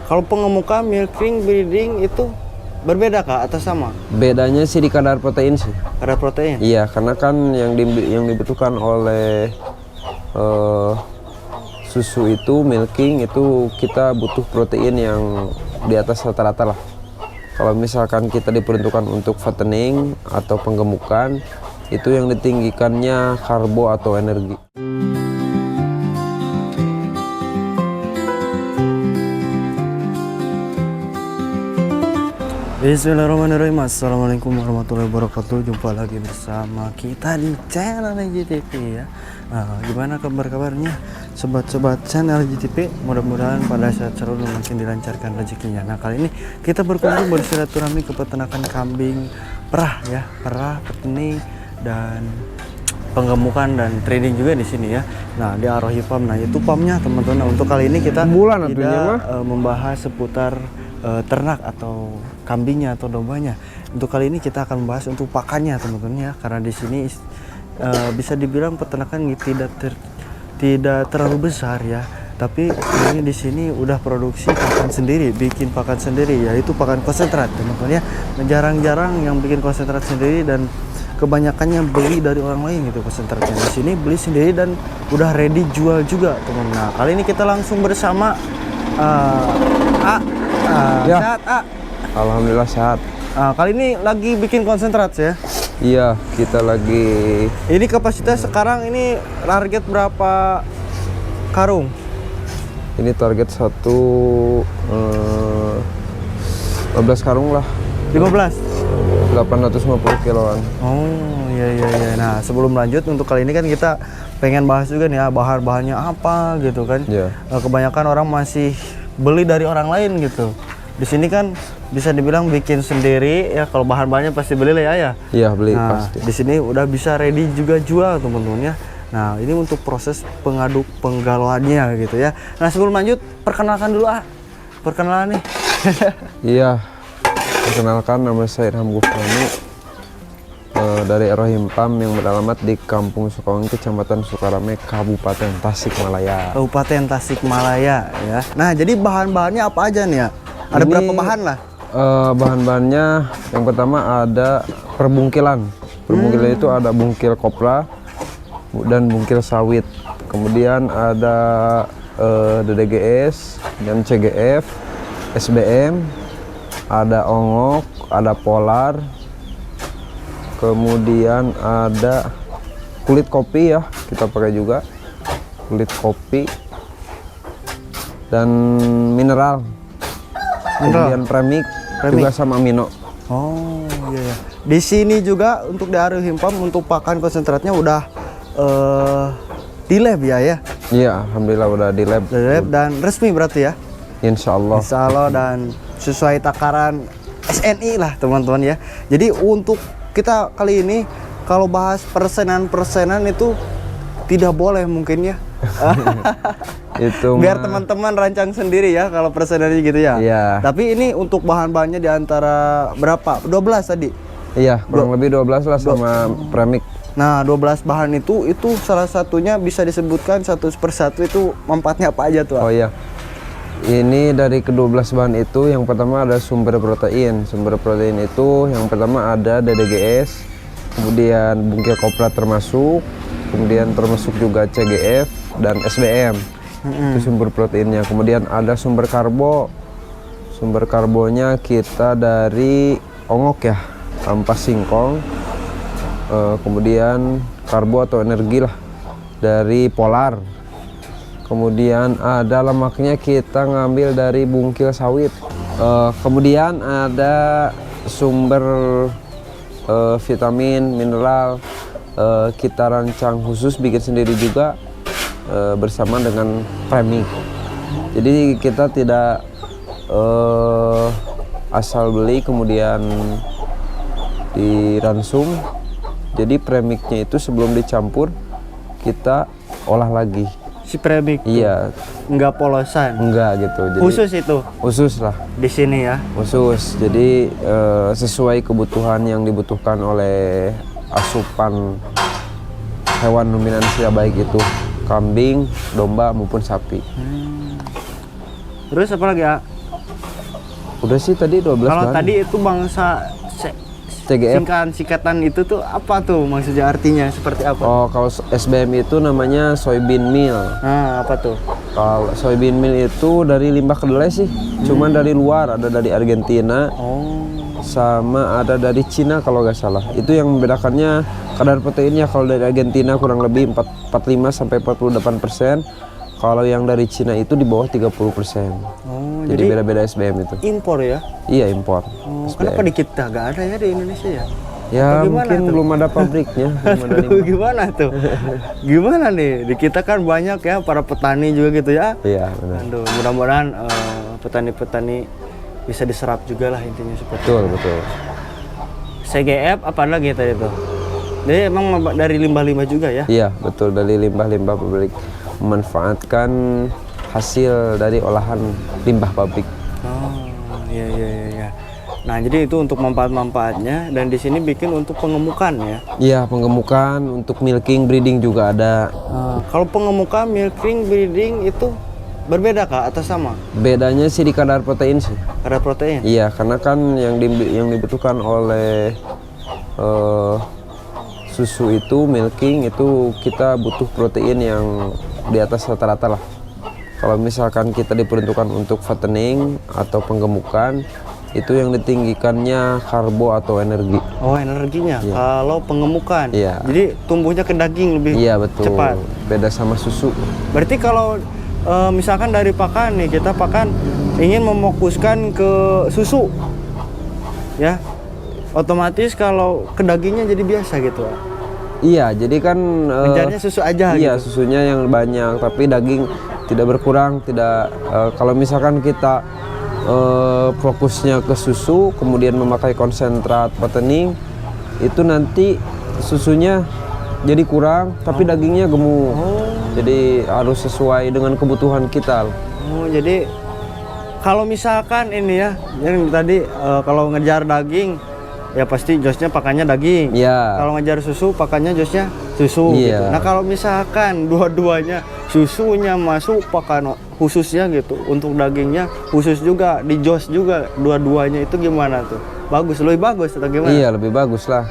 Kalau pengemuka, milking, breeding itu berbeda kah atau sama? Bedanya sih di kadar protein sih. Kadar protein? Iya, karena kan yang dibutuhkan oleh susu itu, milking itu kita butuh protein yang di atas rata-rata lah. Kalau misalkan kita diperuntukkan untuk fattening atau penggemukan, itu yang ditinggikannya karbo atau energi. Bismillahirrahmanirrahim. Assalamualaikum warahmatullahi wabarakatuh. Jumpa lagi bersama kita di channel LGTP ya. Gimana kabarnya sobat-sobat channel LGTP? Mudah-mudahan pada saat selalu makin dilancarkan rezekinya. Nah, kali ini kita berkunjung bersilaturahmi ke peternakan kambing perah ya, perah, petani dan penggemukan dan trading juga di sini ya. Nah, di Arohi Farm. Nah, itu farmnya teman-teman. Nah, untuk kali ini kita tidak membahas seputar ternak atau kambingnya atau dombanya. Untuk kali ini kita akan membahas untuk pakannya teman-teman ya, karena di sini bisa dibilang peternakan tidak terlalu besar ya, tapi ini di sini udah produksi pakan sendiri, bikin pakan sendiri, yaitu pakan konsentrat teman-teman ya. Jarang-jarang yang bikin konsentrat sendiri dan kebanyakannya beli dari orang lain gitu konsentratnya. Di sini beli sendiri dan udah ready jual juga teman. Nah, kali ini kita langsung bersama Ya. Sehat, Alhamdulillah sehat. Kali ini lagi bikin konsentrat ya. Iya, kita lagi. Ini kapasitas sekarang ini target berapa karung? Ini target 15 karung lah. 15? 850 kiloan. Oh iya. Nah, sebelum lanjut untuk kali ini kan kita pengen bahas juga nih ya, bahan-bahannya apa gitu kan. Iya. Kebanyakan orang masih beli dari orang lain gitu. Di sini kan bisa dibilang bikin sendiri ya, kalau bahan-bahannya pasti beli lah ya. Iya, beli Nah, pasti. di sini udah bisa ready juga jual teman-teman ya. Nah, ini untuk proses pengaduk penggalauannya gitu ya. Nah, sebelum lanjut perkenalkan dulu perkenalan nih. Iya, perkenalkan nama saya Ilham Gufrani dari Arohi Farm yang beralamat di Kampung Sukawangi, Kecamatan Sukarame, Kabupaten Tasikmalaya. Kabupaten Tasikmalaya ya. Nah, jadi bahan-bahannya apa aja nih ya? Ada Ini, berapa bahan lah? Bahan-bahannya yang pertama ada perbungkilan. Perbungkilan itu ada bungkil kopra dan bungkil sawit. Kemudian ada DDGS dan CGF, SBM, ada ongok, ada polar. Kemudian ada kulit kopi ya, kita pakai juga kulit kopi dan mineral. Kemudian premik juga sama amino. Oh iya. Di sini juga untuk di Arohi Farm untuk pakan konsentratnya udah di lab ya. Iya, alhamdulillah udah di lab. Di lab dan resmi berarti ya. Insya Allah. Insya Allah dan sesuai takaran SNI lah teman-teman ya. Jadi untuk kita kali ini kalau bahas persenan itu tidak boleh mungkin ya. Itu biar teman-teman rancang sendiri ya kalau persenannya gitu ya. Iya. Tapi ini untuk bahan-bahannya di antara berapa? 12 tadi. Iya, kurang lebih 12 lah sama premik. Nah, 12 bahan itu salah satunya bisa disebutkan satu persatu itu manfaatnya apa aja tuh? Oh iya. Ini dari ke-12 bahan itu yang pertama ada sumber protein. Sumber protein itu yang pertama ada DDGS, kemudian bungkil kopra termasuk, kemudian termasuk juga CGF dan SBM. Itu sumber proteinnya. Kemudian ada sumber karbo. Sumber karbonya kita dari ongok ya, ampas singkong. Kemudian karbo atau energi lah dari polar. Kemudian ada lemaknya kita ngambil dari bungkil sawit. Kemudian ada sumber vitamin, mineral, kita rancang khusus bikin sendiri juga bersama dengan premik. Jadi kita tidak asal beli kemudian diransum. Jadi premiknya itu sebelum dicampur kita olah lagi. Si premik. Iya. Enggak polosan. Enggak gitu. Jadi, khusus itu. Khusus lah. Di sini ya. Khusus. Jadi sesuai kebutuhan yang dibutuhkan oleh asupan hewan ruminansia baik itu kambing, domba maupun sapi. Terus apa lagi ya? Udah sih tadi 12 Kalau bahan. tadi itu bangsa CGF. singkatan itu tuh apa tuh maksudnya, artinya seperti apa? Oh, kalau SBM itu namanya soybean meal. Nah, apa tuh? Kalau soybean meal itu dari limbah kedelai sih. Cuman dari luar, ada dari Argentina, Oh. sama ada dari Cina kalau nggak salah. Itu yang membedakannya kadar proteinnya. Kalau dari Argentina kurang lebih 45 sampai 48%. Kalau yang dari Cina itu di bawah 30%. Oh, Jadi beda-beda SBM itu. impor ya? Iya, impor. Oh, SBM. kenapa di kita nggak ada ya di Indonesia ya? Ya Atau gimana mungkin tuh? belum ada pabriknya. belum ada limbah. Gimana tuh? Gimana nih? Di kita kan banyak ya para petani juga gitu ya. Iya, benar. Aduh, mudah-mudahan petani-petani bisa diserap juga lah, intinya seperti itu. Betul, betul. CGF apa lagi tadi tuh? Jadi emang dari limbah-limbah juga ya? Iya, betul, dari limbah-limbah pabrik, memanfaatkan hasil dari olahan limbah pabrik. Oh, iya iya iya. Iya. Nah, jadi itu untuk manfaat-manfaatnya, dan di sini bikin untuk pengemukan ya. Iya, pengemukan, untuk milking, breeding juga ada. Kalau pengemukan, milking, breeding itu berbeda kah atau sama? Bedanya sih di kadar protein sih. Ada protein? Iya, karena kan yang dibutuhkan oleh susu itu, milking itu kita butuh protein yang di atas rata-rata lah. Kalau misalkan kita diperuntukkan untuk fattening atau penggemukan, itu yang ditinggikannya karbo atau energi. Oh, energinya. Iya. Kalau pengemukan. Iya. Jadi tumbuhnya ke daging lebih Iya, betul. cepat. Beda sama susu. Berarti kalau misalkan dari pakan nih, kita pakan ingin mefokuskan ke susu, ya, otomatis kalau ke dagingnya jadi biasa gitu. Iya, jadi kan Ngejarnya susu aja iya, gitu. susunya yang banyak, tapi daging tidak berkurang, tidak. Kalau misalkan kita fokusnya ke susu, kemudian memakai konsentrat fattening, itu nanti susunya jadi kurang, tapi dagingnya gemuk. Jadi harus sesuai dengan kebutuhan kita. Oh, jadi kalau misalkan ini ya, yang tadi kalau ngejar daging, ya pasti josnya pakannya daging. Iya. Kalau ngejar susu, pakannya josnya susu. Iya. Gitu. Nah, kalau misalkan dua-duanya susunya masuk pakan khususnya gitu, untuk dagingnya khusus juga, di jos juga dua-duanya, itu gimana tuh? Bagus, lebih bagus atau gimana? Iya, lebih bagus lah.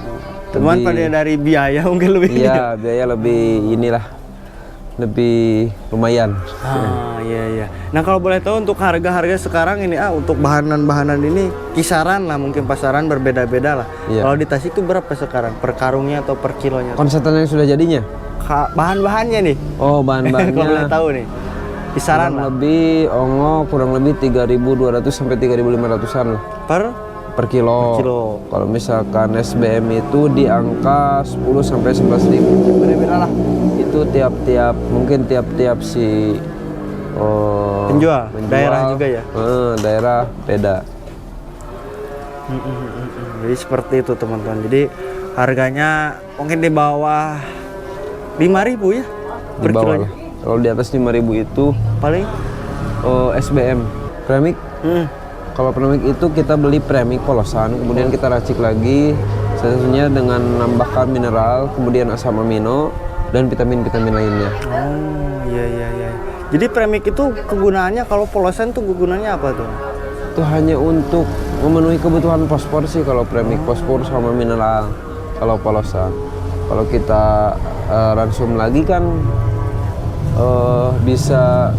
Cuman Lebih- pada dari biaya mungkin lebih. Iya, biaya lebih inilah, lebih lumayan. Iya iya. Nah, kalau boleh tahu untuk harga-harga sekarang ini untuk bahanan-bahanan ini kisaran lah, mungkin pasaran berbeda-beda lah. Iya. Kalau di Tasik itu berapa sekarang per karungnya atau per kilonya? Konsentrat yang sudah jadinya? Bahan-bahannya nih. Oh, Kalau boleh bahan-bahannya tahu nih. Kisaran kurang lah. lebih kurang lebih 3.200 sampai 3.500-an lah per kilo. Per kilo. Kalau misalkan SBM itu di angka 10 sampai 11.000. Beda-beda lah. Itu mungkin tiap si Penjual, daerah juga ya? Daerah beda. Jadi seperti itu teman-teman. Jadi harganya mungkin di bawah 5.000 ya Di per bawah kilonya. lah. Kalau di atas 5.000 itu Paling. SBM premik. Hmm. Kalau premik itu kita beli premik polosan, kemudian kita racik lagi, sesuai dengan menambahkan mineral, kemudian asam amino dan vitamin-vitamin lainnya. Oh, iya iya iya. Jadi premik itu kegunaannya, kalau polosan tuh kegunaannya apa tuh? Itu hanya untuk memenuhi kebutuhan fosfor sih kalau premik, fosfor sama mineral. Kalau polosan, kalau kita ransum lagi kan bisa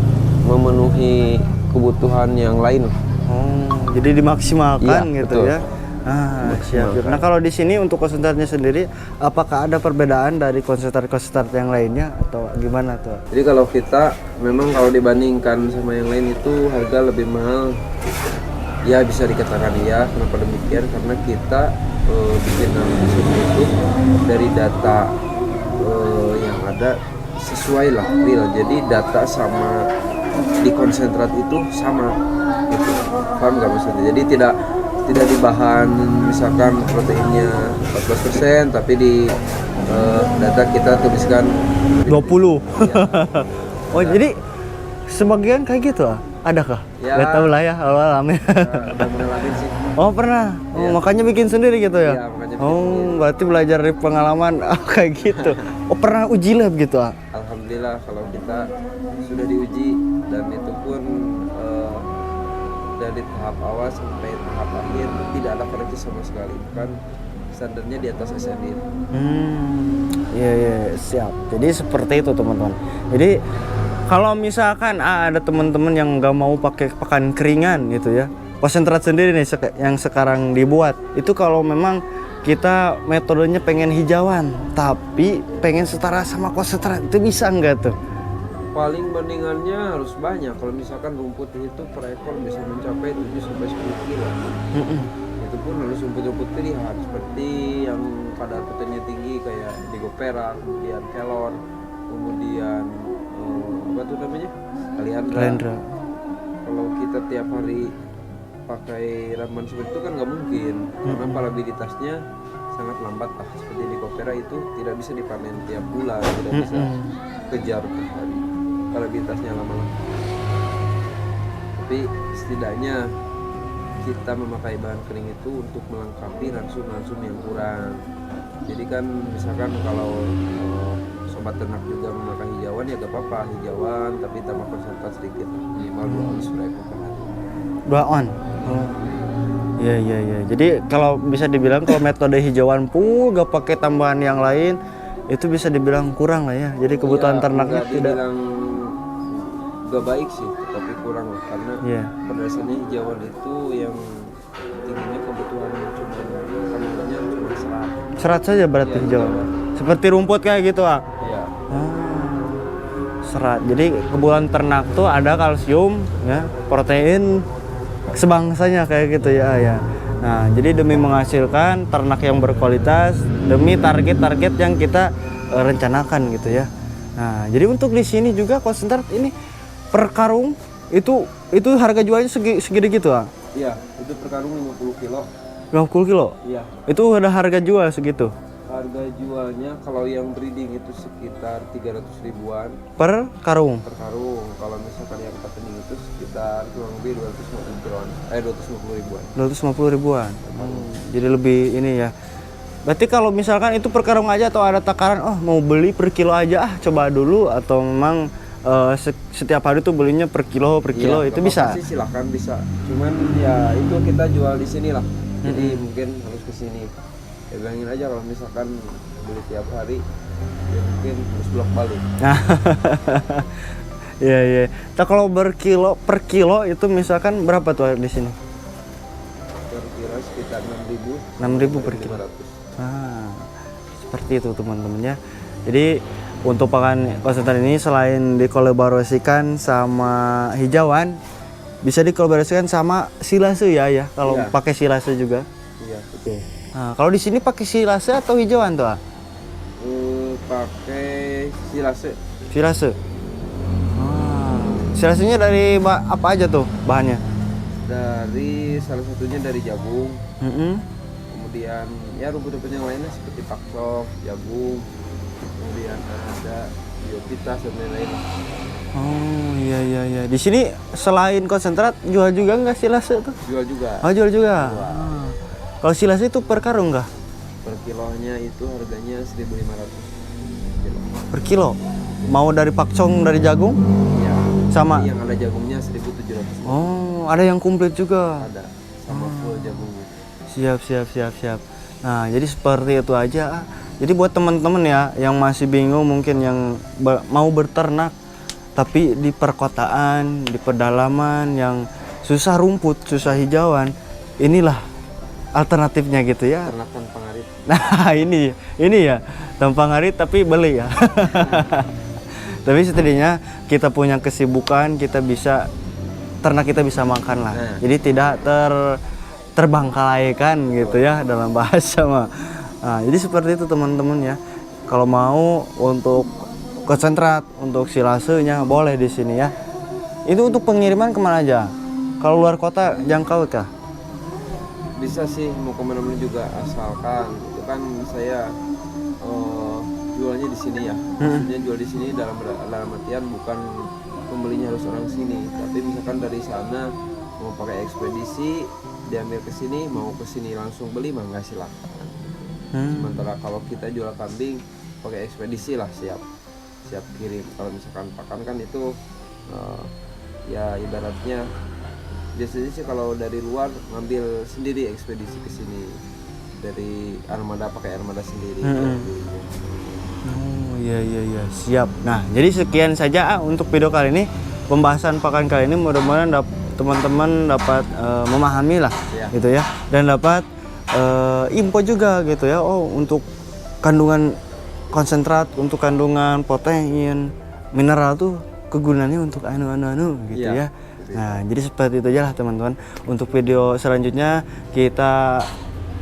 memenuhi kebutuhan yang lain. Oh, jadi dimaksimalkan Iya, gitu betul. ya. Siap. Nah, kalau di sini untuk konsentratnya sendiri, apakah ada perbedaan dari konsentrat yang lainnya atau gimana tuh? Jadi kalau kita memang kalau dibandingkan sama yang lain itu harga lebih mahal. Ya bisa dikatakan iya. Kenapa demikian? Karena kita bikin susu itu dari data yang ada sesuai lah real. Jadi data sama di konsentrat itu sama. Gitu. Paham nggak maksudnya? Jadi tidak di bahan misalkan proteinnya 14%, tapi di data kita tuliskan 20. Oh, jadi sebagian kayak gitu adakah? Ya. Gak tahu lah ya, awal-awalnya. udah ngalamin sih. Oh, pernah. Oh, makanya bikin sendiri gitu ya? Iya, makanya bikin Oh, berarti belajar dari pengalaman kayak gitu. Oh, pernah uji lab gitu Alhamdulillah kalau kita sudah diuji, dan itu pun dari tahap awal sampai tahap akhir tidak ada koreksi sama sekali, kan standarnya di atas SNIT. Iya, iya, siap. Jadi seperti itu teman-teman. Jadi kalau misalkan ada teman-teman yang nggak mau pakai pakan keringan gitu ya, konsentrat sendiri nih yang sekarang dibuat itu, kalau memang kita metodenya pengen hijauan tapi pengen setara sama konsentrat, itu bisa nggak tuh? Paling bandingannya harus banyak. Kalau misalkan rumput itu per ekor bisa mencapai 7-10 kilo. Itu pun harus rumput-rumput pilihan seperti yang kadar proteinnya tinggi kayak Digo Perak, kemudian kelor, kemudian apa tuh namanya, Kaliandra. Kalau kita tiap hari pakai ramuan seperti itu kan nggak mungkin, karena palabilitasnya sangat lambat lah. Seperti Digo Perak itu tidak bisa dipanen tiap bulan, tidak bisa kejar tiap hari, palabilitasnya lama-lama. Tapi setidaknya kita memakai bahan kering itu untuk melengkapi ransum-ransum yang kurang. Jadi kan misalkan kalau sobat ternak juga memakai hijauan, ya gak apa-apa hijauan tapi tambah konsentrat sedikit, minimal 2 ounce per ekor per hari. 2 on. Iya, iya, iya. Jadi kalau bisa dibilang kalau metode hijauan pun gak pakai tambahan yang lain, itu bisa dibilang kurang lah ya. Jadi kebutuhan ternaknya tidak gak baik sih, tapi kurang lah, karena pada dasarnya hijauan itu yang tingginya kebutuhan kandungannya cuma serat. Serat saja berarti hijauan. Seperti rumput kayak gitu ah. Iya. Serat. Jadi kebutuhan ternak tuh ada kalsium ya, protein sebangsanya kayak gitu ya. Nah, jadi demi menghasilkan ternak yang berkualitas, demi target-target yang kita rencanakan gitu ya. Nah, jadi untuk di sini juga konsentrat ini per karung itu harga jualnya segede gitu ah? Iya, itu per karung 50 kilo. 50 kilo? Iya. Itu udah harga jual segitu? Harga jualnya kalau yang breeding itu sekitar 300 ribuan per karung? Per karung. Kalau misalkan yang fattening itu sekitar kurang lebih 250 ribuan. 250 ribuan. Jadi lebih ini ya. Berarti kalau misalkan itu per karung aja atau ada takaran, oh mau beli per kilo aja coba dulu, atau memang setiap hari tuh belinya per kilo ya, itu bisa? Sih silahkan bisa. Cuman ya itu kita jual di sini lah. Jadi mungkin harus ke sini. Ya bilangin aja kalau misalkan beli tiap hari, ya mungkin harus bolak balik. Iya, iya. Nah, kalau per kilo itu misalkan berapa tuh di sini? Kira-kira sekitar 6.000. 6.000 per kilo. Seperti itu teman-teman ya. Jadi untuk pakan konsentrat ini selain dikolaborasikan sama hijauan, bisa dikolaborasikan sama silase ya. Kalau pakai silase juga. Iya, betul. Nah, kalau di sini pakai silase atau hijauan tuh? Pakai silase. Silase. Silasenya dari apa aja tuh bahannya? Dari salah satunya dari jagung. Kemudian ya rumput-rumput yang lainnya seperti pakcof, jagung. Kemudian ada biovitas dan lain-lain. Oh iya. Di sini selain konsentrat jual juga nggak silase tuh? Jual juga. Oh jual juga. Kalau silase itu per karung nggak? Per kilonya itu harganya 1.500 per kilo. Mau dari pakcong dari jagung? Iya. Sama. Yang ada jagungnya 1.700. Oh ada yang komplit juga? Ada. Sama full jagungnya. Siap. Nah jadi seperti itu aja. Jadi buat teman-teman ya yang masih bingung, mungkin yang mau berternak tapi di perkotaan, di pedalaman yang susah rumput, susah hijauan, inilah alternatifnya gitu ya. Ternak tanpa ngarit. Nah ini ya tanpa ngarit tapi beli ya. Tapi setidaknya kita punya kesibukan, kita bisa ternak kita bisa makan lah. Jadi tidak terbangkalaikan gitu ya dalam bahasa mah. Nah, jadi seperti itu teman-teman ya. Kalau mau untuk konsentrat, untuk silasenya boleh di sini ya. Itu untuk pengiriman kemana aja? Kalau luar kota jangkau kah? Bisa sih, mau kemana-mana juga, asalkan itu kan saya jualnya di sini ya. Maksudnya jual di sini dalam artian bukan pembelinya harus orang sini, tapi misalkan dari sana mau pakai ekspedisi diambil ke sini, mau ke sini langsung beli mah nggak, silakan. Sementara kalau kita jual kambing pakai ekspedisi lah, siap kirim. Kalau misalkan pakan kan itu ya ibaratnya Biasanya sih kalau dari luar ngambil sendiri ekspedisi ke sini dari armada, pakai armada sendiri. Oh iya siap. Nah jadi sekian saja untuk video kali ini, pembahasan pakan kali ini. Mudah-mudahan teman-teman dapat memahami lah gitu ya, dan dapat info juga gitu ya. Oh untuk kandungan konsentrat, untuk kandungan protein, mineral tuh kegunaannya untuk anu gitu ya. Nah jadi seperti itu aja lah teman-teman. Untuk video selanjutnya kita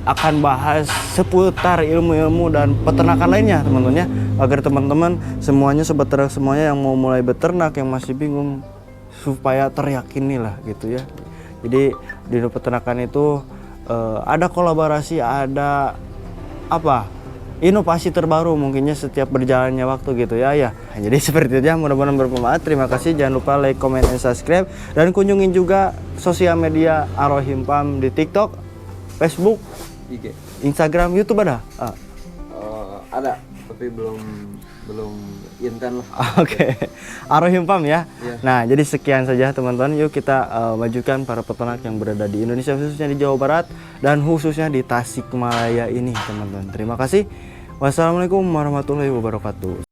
akan bahas seputar ilmu-ilmu dan peternakan lainnya teman-teman ya, agar teman-teman semuanya, sobat ternak semuanya yang mau mulai beternak, yang masih bingung, supaya teryakini lah gitu ya. Jadi di peternakan itu ada kolaborasi, ada apa, inovasi terbaru mungkinnya setiap berjalannya waktu gitu ya. Nah, jadi seperti itu aja, mudah-mudahan bermanfaat. Terima kasih, jangan lupa like, comment, and subscribe, dan kunjungin juga sosial media Ar-Rahim Farm di TikTok, Facebook, IG, Instagram, YouTube ada? ada, tapi belum intent lah. Oke. Ar-Rahim Farm ya. Nah, jadi sekian saja teman-teman. Yuk kita majukan para peternak yang berada di Indonesia, khususnya di Jawa Barat dan khususnya di Tasikmalaya ini teman-teman. Terima kasih. Wassalamualaikum warahmatullahi wabarakatuh.